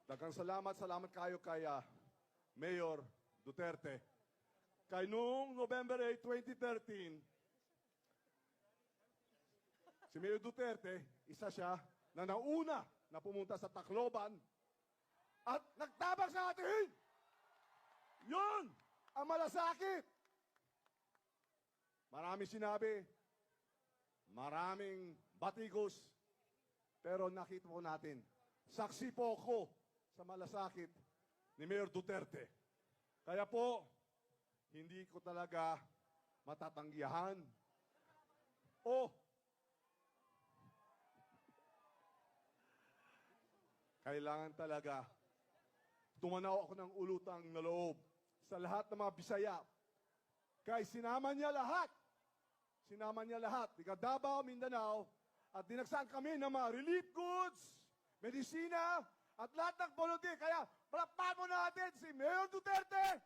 Daghang salamat kayo kay Mayor Duterte. Kay noong November 8, 2013, si Mayor Duterte, isa siya na nauna na pumunta sa Tacloban at nagtabang sa atin. Yun ang malasakit. Maraming sinabi, maraming batikos, pero nakita po natin, saksi po ako sa malasakit ni Mayor Duterte. Kaya po, hindi ko talaga matatanggihan o kailangan talaga tumanaw ako ng ulutang na loob sa lahat ng mga Bisaya. Kaya sinama niya lahat. Sinama niya lahat. Tiga Davao, Mindanao, at dinagsan kami ng mga relief goods, medisina, at lahat ng volunteer. Kaya palakpakan mo natin si Mayor Duterte